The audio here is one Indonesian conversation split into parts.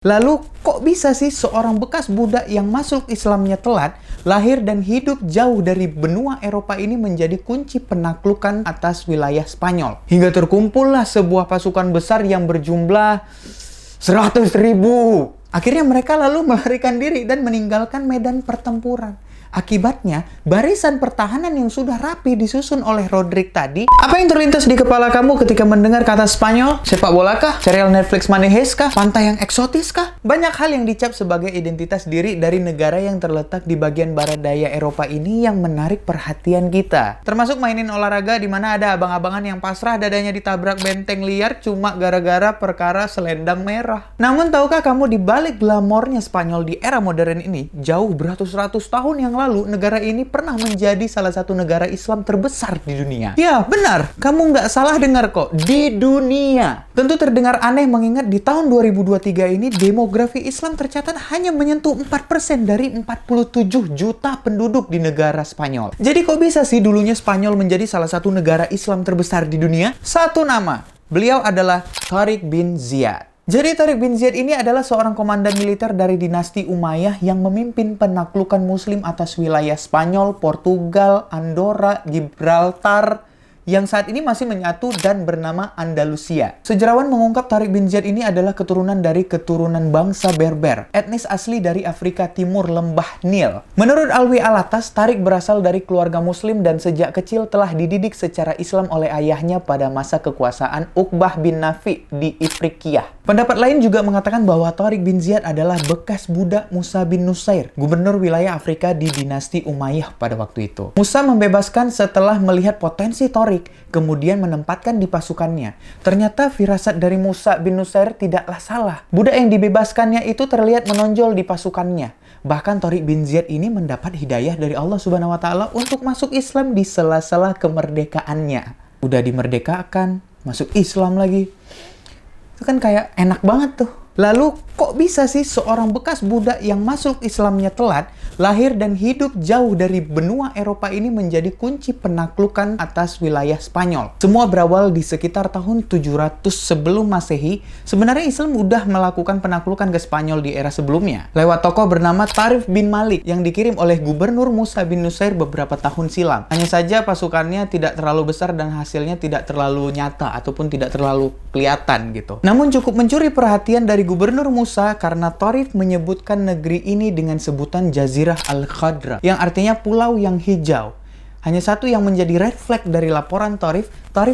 Lalu, kok bisa sih seorang bekas budak yang masuk Islamnya telat, lahir dan hidup jauh dari benua Eropa ini menjadi kunci penaklukan atas wilayah Spanyol? Hingga terkumpullah sebuah pasukan besar yang berjumlah 100.000. Akhirnya mereka lalu melarikan diri dan meninggalkan medan pertempuran. Akibatnya, barisan pertahanan yang sudah rapi disusun oleh Rodrik tadi. Apa yang terlintas di kepala kamu ketika mendengar kata Spanyol? Sepak bola kah? Serial Netflix Manejes kah? Pantai yang eksotis kah? Banyak hal yang dicap sebagai identitas diri dari negara yang terletak di bagian barat daya Eropa ini yang menarik perhatian kita. Termasuk mainin olahraga di mana ada abang-abangan yang pasrah dadanya ditabrak benteng liar cuma gara-gara perkara selendang merah. Namun tahukah kamu di balik glamornya Spanyol di era modern ini, jauh beratus-ratus tahun yang lalu, negara ini pernah menjadi salah satu negara Islam terbesar di dunia. Ya, benar. Kamu nggak salah dengar kok. Di dunia. Tentu terdengar aneh mengingat di tahun 2023 ini demografi Islam tercatat hanya menyentuh 4% dari 47 juta penduduk di negara Spanyol. Jadi kok bisa sih dulunya Spanyol menjadi salah satu negara Islam terbesar di dunia? Satu nama. Beliau adalah Tariq bin Ziyad. Jadi Tariq bin Ziyad ini adalah seorang komandan militer dari dinasti Umayyah yang memimpin penaklukan Muslim atas wilayah Spanyol, Portugal, Andorra, Gibraltar, yang saat ini masih menyatu dan bernama Andalusia. Sejarawan mengungkap Tariq bin Ziyad ini adalah keturunan dari keturunan bangsa Berber, etnis asli dari Afrika Timur Lembah Nil. Menurut Alwi Alatas, Tariq berasal dari keluarga Muslim dan sejak kecil telah dididik secara Islam oleh ayahnya pada masa kekuasaan Uqbah bin Nafi di Ifriqiyah. Pendapat lain juga mengatakan bahwa Tariq bin Ziyad adalah bekas budak Musa bin Nusair, gubernur wilayah Afrika di dinasti Umayyah pada waktu itu. Musa membebaskan setelah melihat potensi Tariq, kemudian menempatkan di pasukannya. Ternyata firasat dari Musa bin Nusair tidaklah salah. Budak yang dibebaskannya itu terlihat menonjol di pasukannya. Bahkan Tariq bin Ziyad ini mendapat hidayah dari Allah Subhanahu wa Ta'ala untuk masuk Islam di sela-sela kemerdekaannya. Udah dimerdekakan, masuk Islam lagi. Itu kan kayak enak banget tuh. Lalu, kok bisa sih seorang bekas budak yang masuk Islamnya telat, lahir dan hidup jauh dari benua Eropa ini menjadi kunci penaklukan atas wilayah Spanyol? Semua berawal di sekitar tahun 700 sebelum Masehi. Sebenarnya Islam udah melakukan penaklukan ke Spanyol di era sebelumnya, lewat tokoh bernama Tarif bin Malik yang dikirim oleh gubernur Musa bin Nusair beberapa tahun silam. Hanya saja pasukannya tidak terlalu besar dan hasilnya tidak terlalu nyata ataupun tidak terlalu kelihatan gitu. Namun cukup mencuri perhatian dari gubernur Musa karena Tarif menyebutkan negeri ini dengan sebutan Jazirah Al-Khadra, yang artinya pulau yang hijau. Hanya satu yang menjadi red flag dari laporan Tarif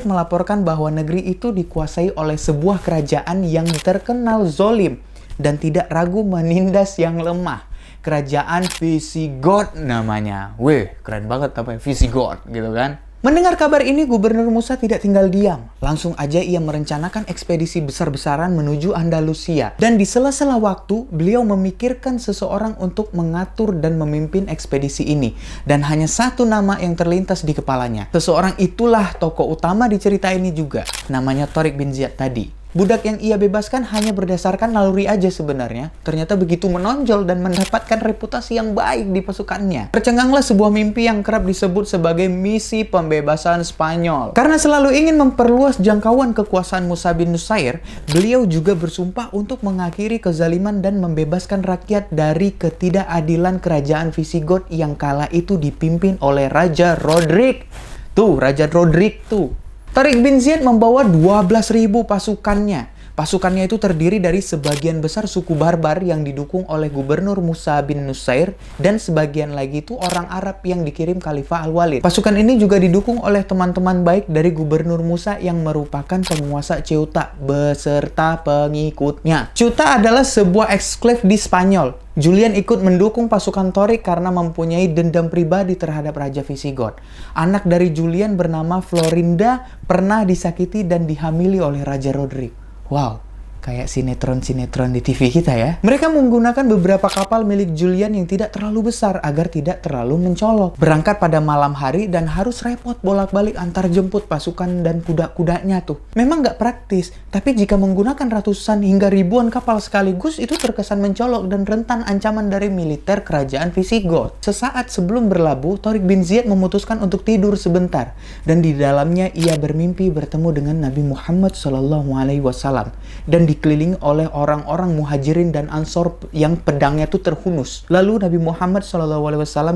melaporkan bahwa negeri itu dikuasai oleh sebuah kerajaan yang terkenal zolim dan tidak ragu menindas yang lemah. Kerajaan Visigoth namanya. Weh, keren banget apa ya, Visigoth gitu kan. Mendengar kabar ini, Gubernur Musa tidak tinggal diam. Langsung aja ia merencanakan ekspedisi besar-besaran menuju Andalusia. Dan di sela-sela waktu, beliau memikirkan seseorang untuk mengatur dan memimpin ekspedisi ini. Dan hanya satu nama yang terlintas di kepalanya. Seseorang itulah tokoh utama di cerita ini juga. Namanya Tariq bin Ziyad tadi. Budak yang ia bebaskan hanya berdasarkan naluri aja sebenarnya. Ternyata begitu menonjol dan mendapatkan reputasi yang baik di pasukannya. Tercenganglah sebuah mimpi yang kerap disebut sebagai misi pembebasan Spanyol. Karena selalu ingin memperluas jangkauan kekuasaan Musa bin Nusair, beliau juga bersumpah untuk mengakhiri kezaliman dan membebaskan rakyat dari ketidakadilan kerajaan Visigoth yang kala itu dipimpin oleh Raja Rodrik. Tuh, Raja Rodrik tuh. Tariq bin Ziyad membawa 12.000 pasukannya. Pasukannya itu terdiri dari sebagian besar suku Barbar yang didukung oleh Gubernur Musa bin Nusair dan sebagian lagi itu orang Arab yang dikirim Khalifah Al-Walid. Pasukan ini juga didukung oleh teman-teman baik dari Gubernur Musa yang merupakan penguasa Ceuta beserta pengikutnya. Ceuta adalah sebuah eksklave di Spanyol. Julian ikut mendukung pasukan Tariq karena mempunyai dendam pribadi terhadap Raja Visigoth. Anak dari Julian bernama Florinda pernah disakiti dan dihamili oleh Raja Rodrik. Wow, kayak sinetron-sinetron di TV kita ya. Mereka menggunakan beberapa kapal milik Julian yang tidak terlalu besar agar tidak terlalu mencolok. Berangkat pada malam hari dan harus repot bolak-balik antar jemput pasukan dan kuda-kudanya tuh. Memang nggak praktis, tapi jika menggunakan ratusan hingga ribuan kapal sekaligus itu terkesan mencolok dan rentan ancaman dari militer kerajaan Visigoth. Sesaat sebelum berlabuh, Tariq bin Ziyad memutuskan untuk tidur sebentar. Dan di dalamnya ia bermimpi bertemu dengan Nabi Muhammad SAW. Dan di dikelilingi oleh orang-orang Muhajirin dan Ansor yang pedangnya tuh terhunus. Lalu Nabi Muhammad SAW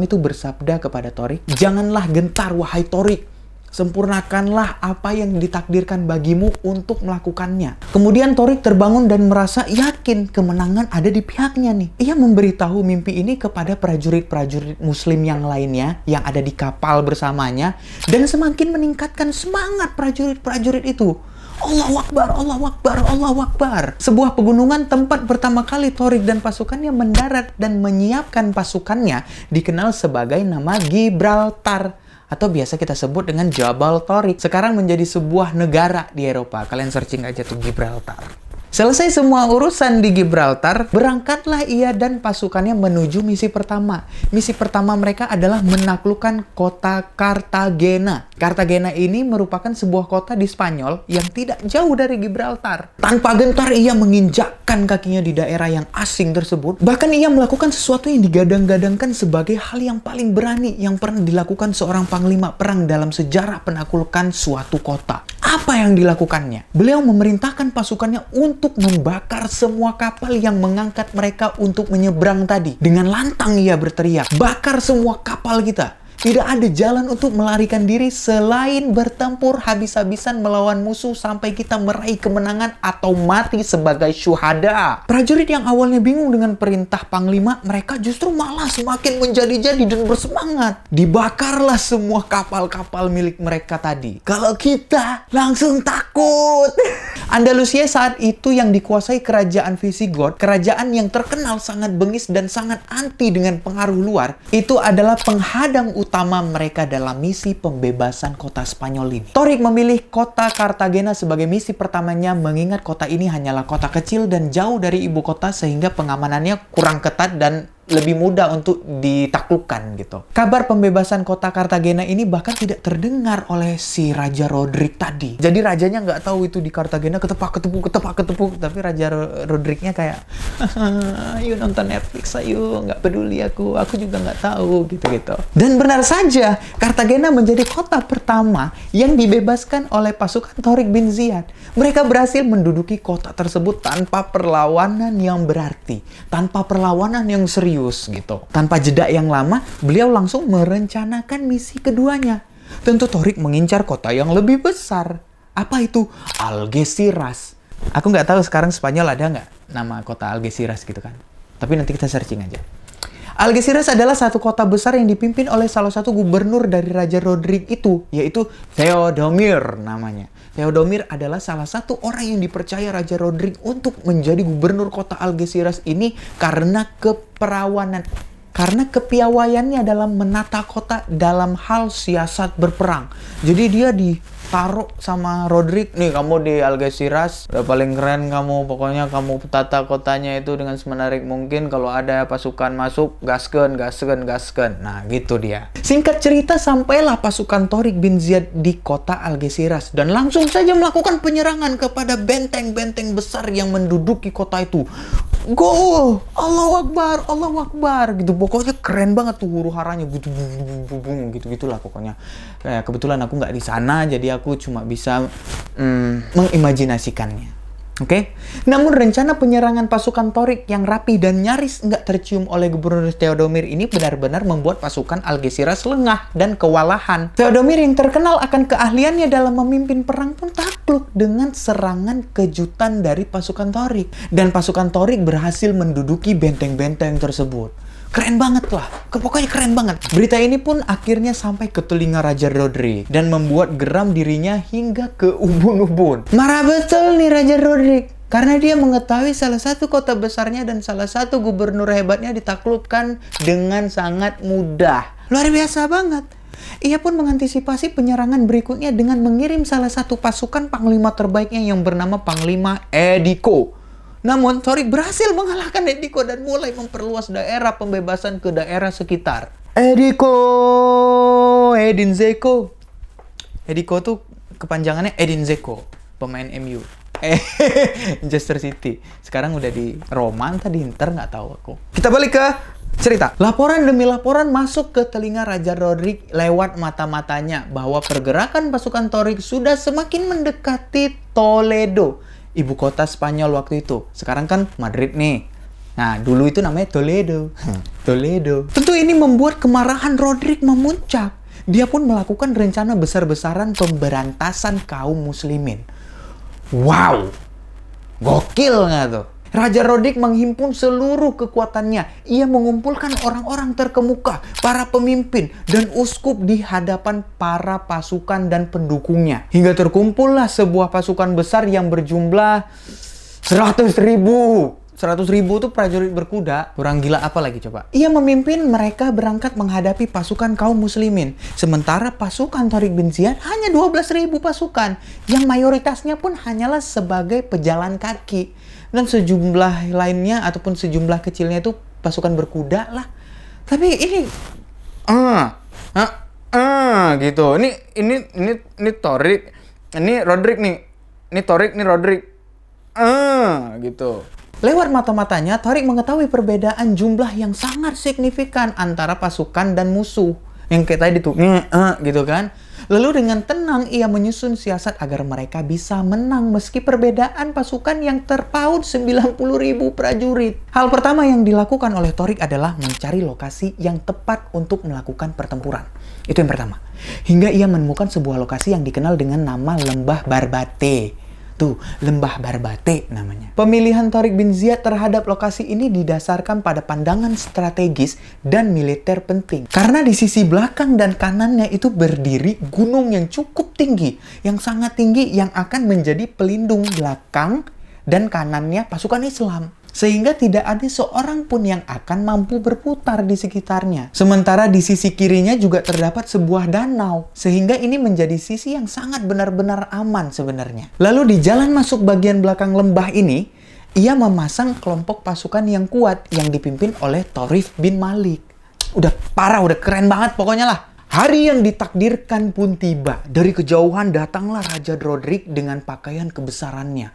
itu bersabda kepada Tariq, "Janganlah gentar wahai Tariq. Sempurnakanlah apa yang ditakdirkan bagimu untuk melakukannya." Kemudian Tariq terbangun dan merasa yakin kemenangan ada di pihaknya nih. Ia memberitahu mimpi ini kepada prajurit-prajurit muslim yang lainnya yang ada di kapal bersamanya dan semakin meningkatkan semangat prajurit-prajurit itu. Allahu Akbar, Allahu Akbar, Allahu Akbar. Sebuah pegunungan tempat pertama kali Tariq dan pasukannya mendarat dan menyiapkan pasukannya dikenal sebagai nama Gibraltar, atau biasa kita sebut dengan Jabal Tariq. Sekarang menjadi sebuah negara di Eropa. Kalian searching aja tuh Gibraltar. Selesai semua urusan di Gibraltar, berangkatlah ia dan pasukannya menuju misi pertama. Misi pertama mereka adalah menaklukkan kota Cartagena. Cartagena ini merupakan sebuah kota di Spanyol yang tidak jauh dari Gibraltar. Tanpa gentar ia menginjakkan kakinya di daerah yang asing tersebut. Bahkan ia melakukan sesuatu yang digadang-gadangkan sebagai hal yang paling berani yang pernah dilakukan seorang panglima perang dalam sejarah penaklukan suatu kota. Apa yang dilakukannya? Beliau memerintahkan pasukannya untuk membakar semua kapal yang mengangkat mereka untuk menyeberang tadi. Dengan lantang ia berteriak, "Bakar semua kapal kita! Tidak ada jalan untuk melarikan diri selain bertempur habis-habisan melawan musuh sampai kita meraih kemenangan atau mati sebagai syuhada." Prajurit yang awalnya bingung dengan perintah panglima, mereka justru malah semakin menjadi-jadi dan bersemangat. Dibakarlah semua kapal-kapal milik mereka tadi. Kalau kita langsung takut. Andalusia saat itu yang dikuasai kerajaan Visigoth, kerajaan yang terkenal sangat bengis dan sangat anti dengan pengaruh luar, itu adalah penghadang utama mereka dalam misi pembebasan kota Spanyol ini. Tariq memilih kota Cartagena sebagai misi pertamanya mengingat kota ini hanyalah kota kecil dan jauh dari ibu kota sehingga pengamanannya kurang ketat dan lebih mudah untuk ditaklukkan gitu. Kabar pembebasan kota Cartagena ini bahkan tidak terdengar oleh si Raja Rodrik tadi. Jadi rajanya nggak tahu itu di Cartagena ketepak-ketepuk. Tapi Raja Rodriknya kayak, "Ayo nonton Netflix, ayo, nggak peduli aku juga nggak tahu," gitu-gitu. Dan benar saja, Cartagena menjadi kota pertama yang dibebaskan oleh pasukan Tariq bin Ziyad. Mereka berhasil menduduki kota tersebut tanpa perlawanan yang berarti, tanpa perlawanan yang serius gitu. Tanpa jeda yang lama, beliau langsung merencanakan misi keduanya. Tentu Tariq mengincar kota yang lebih besar. Apa itu? Algeciras. Aku nggak tahu sekarang Spanyol ada nggak nama kota Algeciras gitu kan. Tapi nanti kita searching aja. Algeciras adalah satu kota besar yang dipimpin oleh salah satu gubernur dari Raja Rodrik itu, yaitu Theodomir namanya. Theodomir adalah salah satu orang yang dipercaya Raja Rodrik untuk menjadi gubernur kota Algeciras ini karena keperawanan. Karena kepiawaiannya dalam menata kota dalam hal siasat berperang. Jadi dia ditaruh sama Rodrik, "Nih kamu di Algeciras, udah paling keren kamu, pokoknya kamu tata kotanya itu dengan semenarik mungkin, kalau ada pasukan masuk, gaskeun. Nah gitu dia. Singkat cerita, sampailah pasukan Tariq bin Ziyad di kota Algeciras dan langsung saja melakukan penyerangan kepada benteng-benteng besar yang menduduki kota itu. Go! Allahu Akbar, Allahu Akbar gitu. Pokoknya keren banget tuh huru-haranya gitu-gitulah pokoknya. Kayak kebetulan aku nggak di sana, jadi aku cuma bisa mengimajinasikannya. Oke? Namun rencana penyerangan pasukan Tariq yang rapi dan nyaris nggak tercium oleh Gubernur Theodomir ini benar-benar membuat pasukan Algeciras lengah dan kewalahan. Theodomir yang terkenal akan keahliannya dalam memimpin perang pun takluk dengan serangan kejutan dari pasukan Tariq. Dan pasukan Tariq berhasil menduduki benteng-benteng tersebut. Keren banget lah, pokoknya keren banget. Berita ini pun akhirnya sampai ke telinga Raja Rodrik dan membuat geram dirinya hingga ke ubun-ubun. Marah betul nih Raja Rodrik, karena dia mengetahui salah satu kota besarnya dan salah satu gubernur hebatnya ditaklukkan dengan sangat mudah. Luar biasa banget. Ia pun mengantisipasi penyerangan berikutnya dengan mengirim salah satu pasukan panglima terbaiknya yang bernama Panglima Ediko. Namun, Tariq berhasil mengalahkan Ediko dan mulai memperluas daerah pembebasan ke daerah sekitar. Edin Dzeko tuh kepanjangannya Edin Dzeko, pemain MU. Manchester City. Sekarang udah di Roma, tadi Inter, nggak tahu aku. Kita balik ke cerita. Laporan demi laporan masuk ke telinga Raja Rodrik lewat mata-matanya bahwa pergerakan pasukan Tariq sudah semakin mendekati Toledo. ibu kota Spanyol waktu itu. Sekarang kan Madrid nih. Nah, dulu itu namanya Toledo. Toledo. Tentu ini membuat kemarahan Rodrik memuncak. Dia pun melakukan rencana besar-besaran pemberantasan kaum muslimin. Wow! Gokil nggak tuh? Raja Rodrik menghimpun seluruh kekuatannya. Ia mengumpulkan orang-orang terkemuka, para pemimpin, dan uskup di hadapan para pasukan dan pendukungnya. Hingga terkumpullah sebuah pasukan besar yang berjumlah 100.000. 100.000 itu prajurit berkuda. Kurang gila apa lagi coba? Ia memimpin mereka berangkat menghadapi pasukan kaum muslimin. Sementara pasukan Tariq bin Ziyad hanya 12.000 pasukan. Yang mayoritasnya pun hanyalah sebagai pejalan kaki. Dan sejumlah lainnya ataupun sejumlah kecilnya itu pasukan berkuda lah. Tapi ini gitu. Ini Tariq, ini Rodrik nih. Ini Tariq, ini Rodrik. Gitu. Lewat mata-matanya, Tariq mengetahui perbedaan jumlah yang sangat signifikan antara pasukan dan musuh. Yang kayak tadi tuh, gitu kan. Lalu dengan tenang ia menyusun siasat agar mereka bisa menang meski perbedaan pasukan yang terpaut 90.000 prajurit. Hal pertama yang dilakukan oleh Tariq adalah mencari lokasi yang tepat untuk melakukan pertempuran. Itu yang pertama. Hingga ia menemukan sebuah lokasi yang dikenal dengan nama Lembah Barbate. Tuh, Lembah Barbate namanya. Pemilihan Tariq bin Ziyad terhadap lokasi ini didasarkan pada pandangan strategis dan militer penting. Karena di sisi belakang dan kanannya itu berdiri gunung yang cukup tinggi, yang sangat tinggi yang akan menjadi pelindung belakang dan kanannya pasukan Islam. Sehingga tidak ada seorang pun yang akan mampu berputar di sekitarnya. Sementara di sisi kirinya juga terdapat sebuah danau. Sehingga ini menjadi sisi yang sangat benar-benar aman sebenarnya. Lalu di jalan masuk bagian belakang lembah ini, ia memasang kelompok pasukan yang kuat yang dipimpin oleh Tariq bin Malik. Udah parah, udah keren banget pokoknya lah. Hari yang ditakdirkan pun tiba. Dari kejauhan datanglah Raja Rodrik dengan pakaian kebesarannya.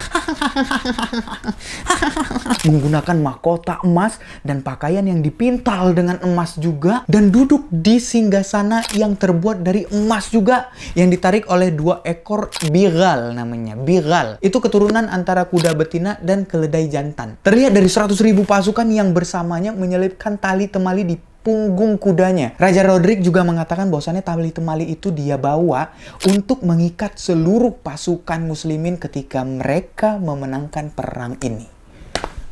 Menggunakan mahkota emas dan pakaian yang dipintal dengan emas juga. Dan duduk di singgasana yang terbuat dari emas juga. Yang ditarik oleh 2 ekor bigal namanya. Bigal. Itu keturunan antara kuda betina dan keledai jantan. Terlihat dari 100.000 pasukan yang bersamanya menyelipkan tali temali di punggung kudanya. Raja Rodrik juga mengatakan bahwasannya tali temali itu dia bawa untuk mengikat seluruh pasukan muslimin ketika mereka memenangkan perang ini.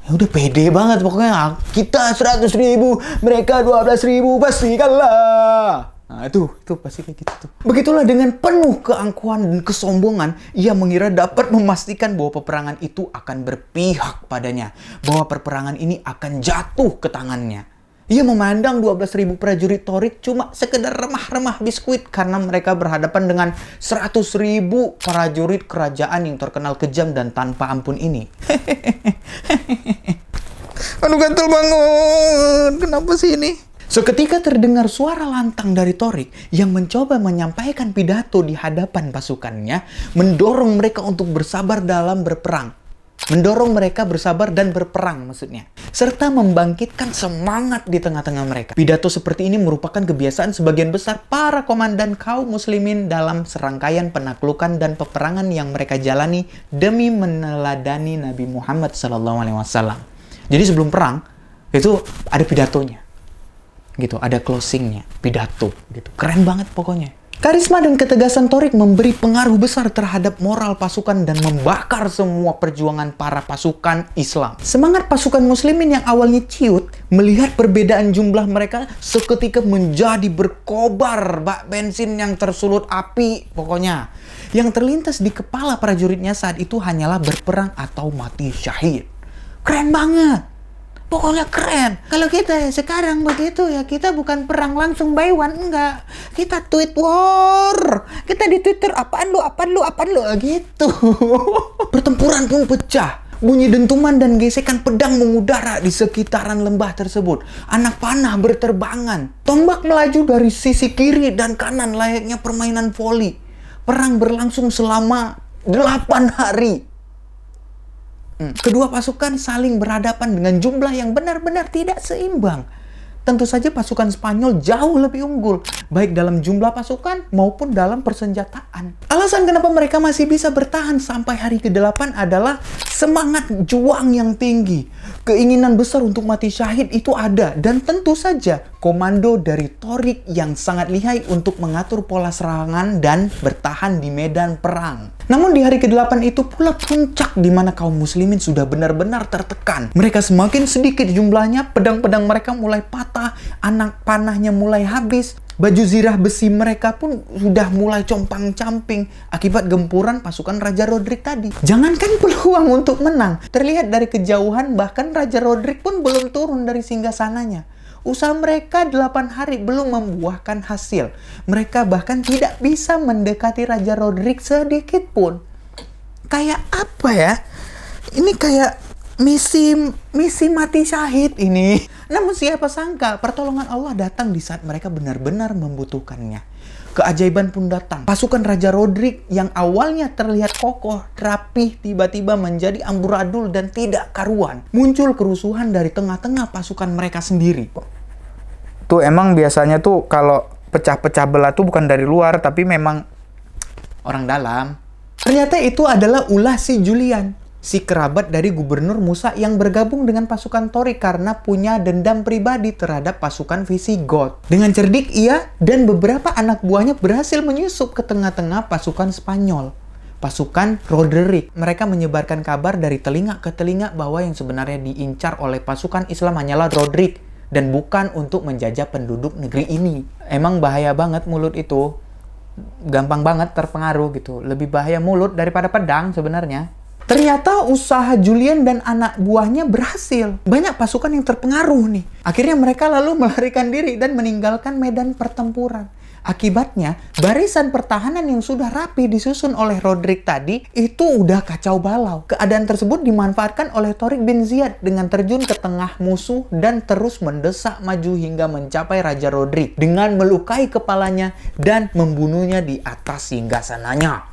Ya udah pede banget pokoknya. Kita 100.000, mereka 12.000, pasti kalah. Nah itu pasti kayak gitu tuh. Begitulah dengan penuh keangkuhan dan kesombongan, ia mengira dapat memastikan bahwa peperangan itu akan berpihak padanya. Bahwa peperangan ini akan jatuh ke tangannya. Ia memandang 12.000 prajurit Tariq cuma sekedar remah-remah biskuit karena mereka berhadapan dengan 100.000 prajurit kerajaan yang terkenal kejam dan tanpa ampun ini. Aduh gantel banget, kenapa sih ini? Seketika terdengar suara lantang dari Tariq yang mencoba menyampaikan pidato di hadapan pasukannya, mendorong mereka untuk bersabar dalam berperang. Mendorong mereka bersabar dan berperang maksudnya. Serta membangkitkan semangat di tengah-tengah mereka. Pidato seperti ini merupakan kebiasaan sebagian besar para komandan kaum muslimin dalam serangkaian penaklukan dan peperangan yang mereka jalani demi meneladani Nabi Muhammad SAW. Jadi sebelum perang, itu ada pidatonya. Gitu, ada closingnya, pidato. Gitu. Keren banget pokoknya. Karisma dan ketegasan Tariq memberi pengaruh besar terhadap moral pasukan dan membakar semua perjuangan para pasukan Islam. Semangat pasukan muslimin yang awalnya ciut, melihat perbedaan jumlah mereka seketika menjadi berkobar bak bensin yang tersulut api pokoknya. Yang terlintas di kepala prajuritnya saat itu hanyalah berperang atau mati syahid. Keren banget! Pokoknya keren. Kalau kita sekarang begitu ya, kita bukan perang langsung by one, enggak. Kita tweet war. Kita di Twitter, apaan lu, gitu. Pertempuran pun pecah. Bunyi dentuman dan gesekan pedang mengudara di sekitaran lembah tersebut. Anak panah berterbangan. Tombak melaju dari sisi kiri dan kanan layaknya permainan voli. Perang berlangsung selama 8 hari. Kedua pasukan saling berhadapan dengan jumlah yang benar-benar tidak seimbang. tentu saja pasukan Spanyol jauh lebih unggul, baik dalam jumlah pasukan maupun dalam persenjataan. Alasan kenapa mereka masih bisa bertahan sampai hari ke-8 adalah semangat juang yang tinggi. Keinginan besar untuk mati syahid itu ada, dan tentu saja komando dari Torik yang sangat lihai untuk mengatur pola serangan dan bertahan di medan perang. Namun di hari ke-8 itu pula puncak di mana kaum muslimin sudah benar-benar tertekan. Mereka semakin sedikit jumlahnya, pedang-pedang mereka mulai patah, anak panahnya mulai habis, baju zirah besi mereka pun sudah mulai compang-camping akibat gempuran pasukan Raja Rodrik tadi. Jangankan peluang untuk menang, terlihat dari kejauhan bahkan Raja Rodrik pun belum turun dari singgasananya. Usaha mereka 8 hari belum membuahkan hasil. Mereka bahkan tidak bisa mendekati Raja Rodrik sedikit pun. Kayak apa ya? Ini kayak misi mati syahid ini. Namun siapa sangka pertolongan Allah datang di saat mereka benar-benar membutuhkannya. Keajaiban pun datang. Pasukan Raja Rodrik yang awalnya terlihat kokoh, rapih, tiba-tiba menjadi amburadul dan tidak karuan. Muncul kerusuhan dari tengah-tengah pasukan mereka sendiri. Tuh emang biasanya tuh kalau pecah-pecah belah tuh bukan dari luar, tapi memang orang dalam. Ternyata itu adalah ulah si Julian, si kerabat dari Gubernur Musa yang bergabung dengan pasukan Torik karena punya dendam pribadi terhadap pasukan Visigoth. Dengan cerdik ia dan beberapa anak buahnya berhasil menyusup ke tengah-tengah pasukan Spanyol, pasukan Roderick. Mereka menyebarkan kabar dari telinga ke telinga bahwa yang sebenarnya diincar oleh pasukan Islam hanyalah Roderick dan bukan untuk menjajah penduduk negeri ini. Emang bahaya banget mulut itu. Gampang banget terpengaruh gitu. Lebih bahaya mulut daripada pedang sebenarnya. Ternyata usaha Julian dan anak buahnya berhasil. Banyak pasukan yang terpengaruh nih. Akhirnya mereka lalu melarikan diri dan meninggalkan medan pertempuran. Akibatnya, barisan pertahanan yang sudah rapi disusun oleh Roderick tadi itu udah kacau balau. Keadaan tersebut dimanfaatkan oleh Torik bin Ziyad dengan terjun ke tengah musuh dan terus mendesak maju hingga mencapai Raja Roderick dengan melukai kepalanya dan membunuhnya di atas singgasananya.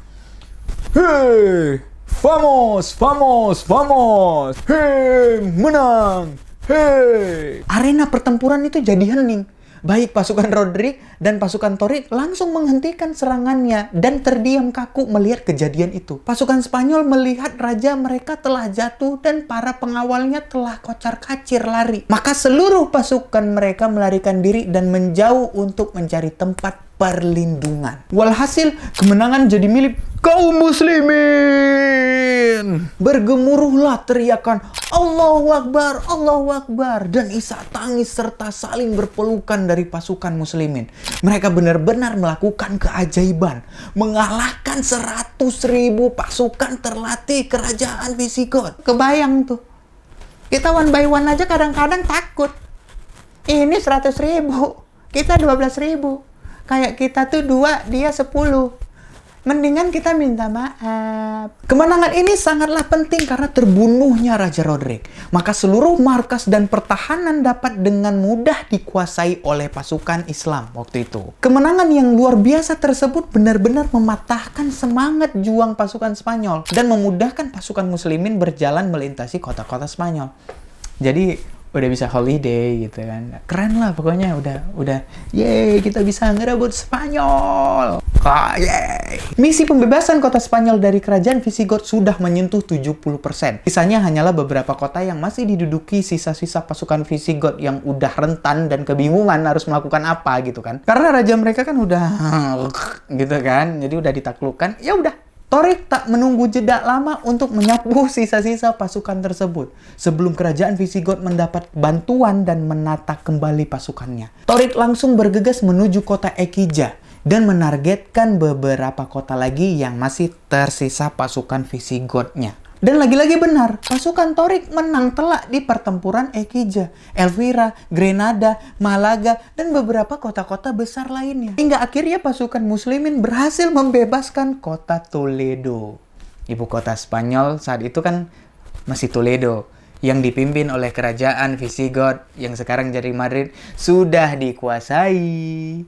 hei, vamos, vamos, vamos, hei, menang, hei. Arena pertempuran itu jadi hening. Baik pasukan Roderick dan pasukan Torik langsung menghentikan serangannya dan terdiam kaku melihat kejadian itu. Pasukan Spanyol melihat raja mereka telah jatuh dan para pengawalnya telah kocar-kacir lari. Maka seluruh pasukan mereka melarikan diri dan menjauh untuk mencari tempat perlindungan. Walhasil, kemenangan jadi milik kaum muslimin. Bergemuruhlah teriakan Allahu Akbar, Allahu Akbar, dan isak tangis serta saling berpelukan dari pasukan muslimin. Mereka benar-benar melakukan keajaiban, mengalahkan 100.000 pasukan terlatih kerajaan Visigoth. Kebayang tuh, kita one by one aja kadang-kadang takut. Ini 100.000, kita 12.000. Kayak kita tuh 2, dia 10. Mendingan kita minta maaf. Kemenangan ini sangatlah penting karena terbunuhnya Raja Roderick. Maka seluruh markas dan pertahanan dapat dengan mudah dikuasai oleh pasukan Islam waktu itu. Kemenangan yang luar biasa tersebut benar-benar mematahkan semangat juang pasukan Spanyol dan memudahkan pasukan muslimin berjalan melintasi kota-kota Spanyol. Jadi udah bisa holiday gitu kan. Keren lah pokoknya, udah yeay, kita bisa ngerebut Spanyol. Yeay. Misi pembebasan kota Spanyol dari kerajaan Visigoth sudah menyentuh 70%. Sisanya hanyalah beberapa kota yang masih diduduki sisa-sisa pasukan Visigoth yang udah rentan dan kebingungan harus melakukan apa gitu kan. Karena raja mereka kan udah gitu kan. Jadi udah ditaklukkan. Ya udah, Torik tak menunggu jeda lama untuk menyapu sisa-sisa pasukan tersebut sebelum kerajaan Visigoth mendapat bantuan dan menata kembali pasukannya. Torik langsung bergegas menuju kota Ekija dan menargetkan beberapa kota lagi yang masih tersisa pasukan Visigoth-nya. Dan lagi-lagi benar, pasukan Torik menang telak di pertempuran Ekija, Elvira, Grenada, Malaga, dan beberapa kota-kota besar lainnya. Hingga akhirnya pasukan muslimin berhasil membebaskan kota Toledo. Ibu kota Spanyol saat itu kan masih Toledo. yang dipimpin oleh kerajaan Visigoth yang sekarang jadi Madrid sudah dikuasai.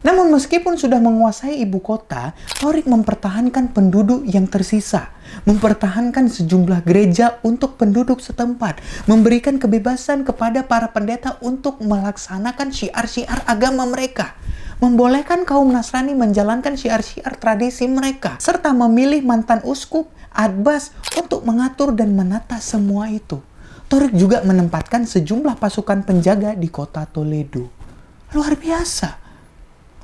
Namun meskipun sudah menguasai ibu kota, Torik mempertahankan penduduk yang tersisa, mempertahankan sejumlah gereja untuk penduduk setempat, memberikan kebebasan kepada para pendeta untuk melaksanakan syiar-syiar agama mereka, membolehkan kaum Nasrani menjalankan syiar-syiar tradisi mereka, serta memilih mantan uskup, adbas untuk mengatur dan menata semua itu. Torik juga menempatkan sejumlah pasukan penjaga di kota Toledo. Luar biasa.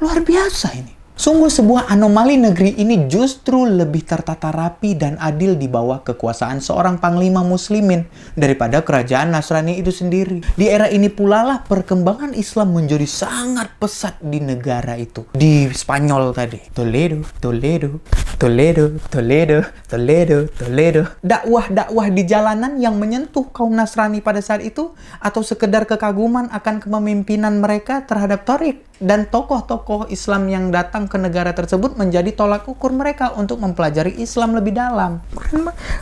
Luar biasa ini. Sungguh sebuah anomali negeri ini justru lebih tertata rapi dan adil di bawah kekuasaan seorang panglima muslimin daripada kerajaan Nasrani itu sendiri. Di era ini pula lah perkembangan Islam menjadi sangat pesat di negara itu. Di Spanyol tadi. Toledo, Toledo, Toledo, Toledo, Toledo, Toledo. Dakwah-dakwah di jalanan yang menyentuh kaum Nasrani pada saat itu atau sekedar kekaguman akan kepemimpinan mereka terhadap Torik dan tokoh-tokoh Islam yang datang ke negara tersebut menjadi tolak ukur mereka untuk mempelajari Islam lebih dalam.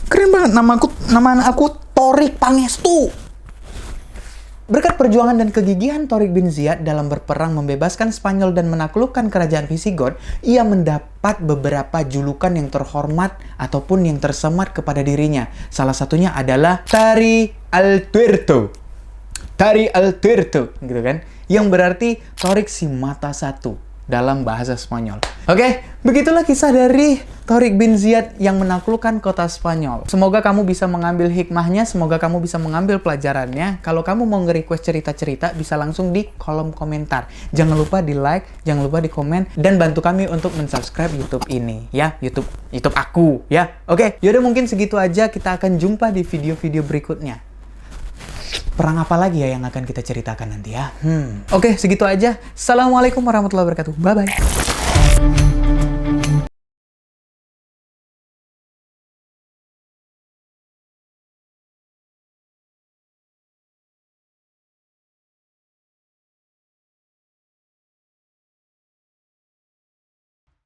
Keren banget, nama aku Torik Pangestu. Berkat perjuangan dan kegigihan Torik bin Ziyad dalam berperang membebaskan Spanyol dan menaklukkan kerajaan Visigoth, ia mendapat beberapa julukan yang terhormat ataupun yang tersemat kepada dirinya. Salah satunya adalah Tari al Tuerto. Tari al Tuerto, gitu kan? Yang berarti Torik si mata satu dalam bahasa Spanyol. Oke, begitulah kisah dari Torik bin Ziyad yang menaklukkan kota Spanyol. Semoga kamu bisa mengambil hikmahnya, semoga kamu bisa mengambil pelajarannya. Kalau kamu mau nge-request cerita-cerita, bisa langsung di kolom komentar. Jangan lupa di like, jangan lupa di komen, dan bantu kami untuk mensubscribe YouTube ini, ya. YouTube aku, ya. Oke, yaudah mungkin segitu aja. Kita akan jumpa di video-video berikutnya. Perang apa lagi ya yang akan kita ceritakan nanti ya? Oke, segitu aja. Assalamualaikum warahmatullahi wabarakatuh. Bye-bye.